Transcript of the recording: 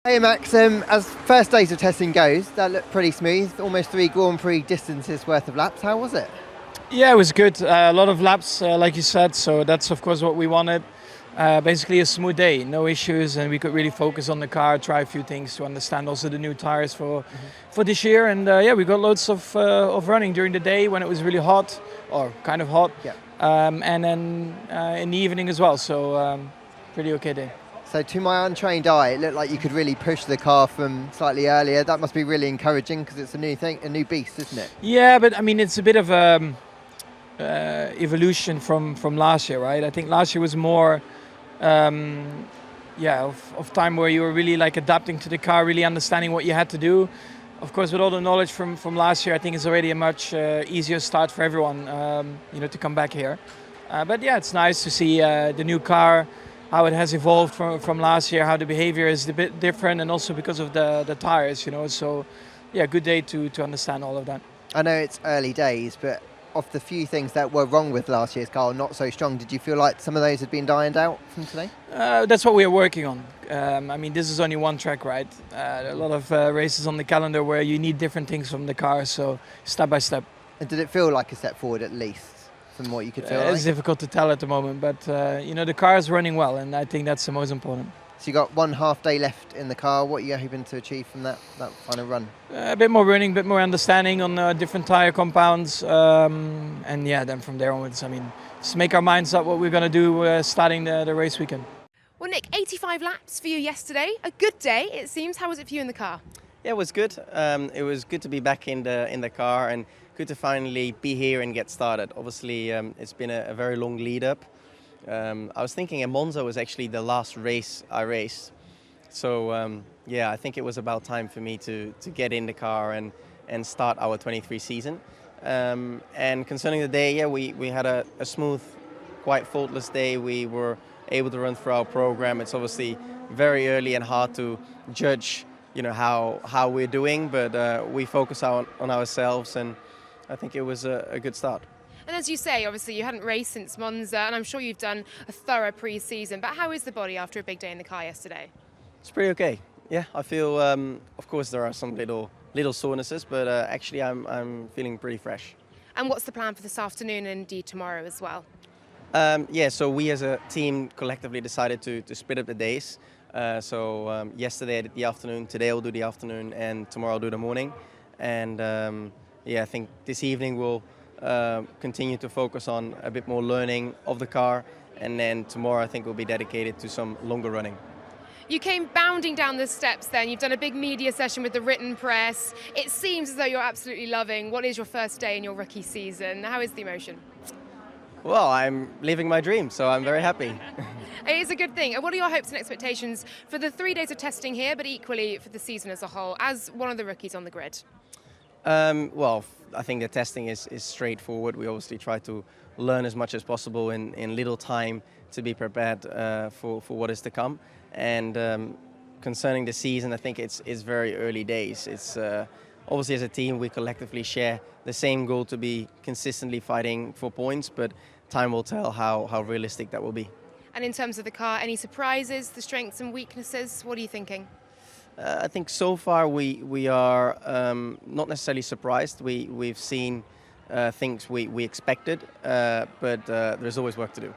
Hey Max, as first days of testing goes, that looked pretty smooth, almost 3 Grand Prix distances worth of laps. How was it? Yeah, it was good. A lot of laps, like you said, so that's of course what we wanted. Basically a smooth day, no issues, and we could really focus on the car, try a few things to understand also the new tires for this year. And yeah, we got loads of running during the day when it was really hot, or kind of hot, Yeah. and then in the evening as well, so pretty okay day. So to my untrained eye, it looked like you could really push the car from slightly earlier. That must be really encouraging because it's a new thing, a new beast, isn't it? Yeah, but I mean, it's a bit of evolution from last year, right? I think last year was more of time where you were really like adapting to the car, really understanding what you had to do. Of course, with all the knowledge from last year, I think it's already a much easier start for everyone, to come back here. But yeah, it's nice to see the new car, how it has evolved from last year, how the behavior is a bit different, and also because of the tires, So yeah, good day to understand all of that. I know it's early days, but of the few things that were wrong with last year's car, not so strong, did you feel like some of those had been ironed out from today? That's what we are working on. I mean, this is only one track, right? There are a lot of races on the calendar where you need different things from the car, so step by step. And did it feel like a step forward at least from what you could feel like? It's difficult to tell at the moment, but the car is running well, and I think that's the most important. So you got 1.5 day left in the car. What are you hoping to achieve from that final run? A bit more running, a bit more understanding on different tire compounds, and yeah, then from there onwards, I mean, just make our minds up what we're going to do starting the race weekend. Well, Nick, 85 laps for you yesterday. A good day, it seems. How was it for you in the car? Yeah, it was good. It was good to be back in the car and good to finally be here and get started. Obviously, it's been a very long lead up. I was thinking Monza was actually the last race I raced. So yeah, I think it was about time for me to get in the car and start our 23 season. And concerning the day, yeah, we had a smooth, quite faultless day. We were able to run through our program. It's obviously very early and hard to judge, how we're doing, but we focus on ourselves, and I think it was a good start. And as you say, obviously you hadn't raced since Monza, and I'm sure you've done a thorough pre-season, but how is the body after a big day in the car yesterday? It's pretty okay. Yeah, I feel, of course there are some little sorenesses, but actually I'm feeling pretty fresh. And what's the plan for this afternoon and indeed tomorrow as well? Yeah, so we as a team collectively decided to split up the days. So yesterday I did the afternoon, today I'll do the afternoon, and tomorrow I'll do the morning. And yeah, I think this evening we'll continue to focus on a bit more learning of the car, and then tomorrow I think will be dedicated to some longer running. You came bounding down the steps then. You've done a big media session with the written press. It seems as though you're absolutely loving what is your first day in your rookie season. How is the emotion? Well, I'm living my dream, so I'm very happy. It is a good thing. And what are your hopes and expectations for the 3 days of testing here, but equally for the season as a whole, as one of the rookies on the grid? Well, I think the testing is straightforward. We obviously try to learn as much as possible in little time to be prepared for what is to come. And concerning the season, I think it's very early days. It's obviously as a team we collectively share the same goal to be consistently fighting for points, but time will tell how realistic that will be. And in terms of the car, any surprises, the strengths and weaknesses? What are you thinking? I think so far we are not necessarily surprised. We've seen things we expected, but there's always work to do.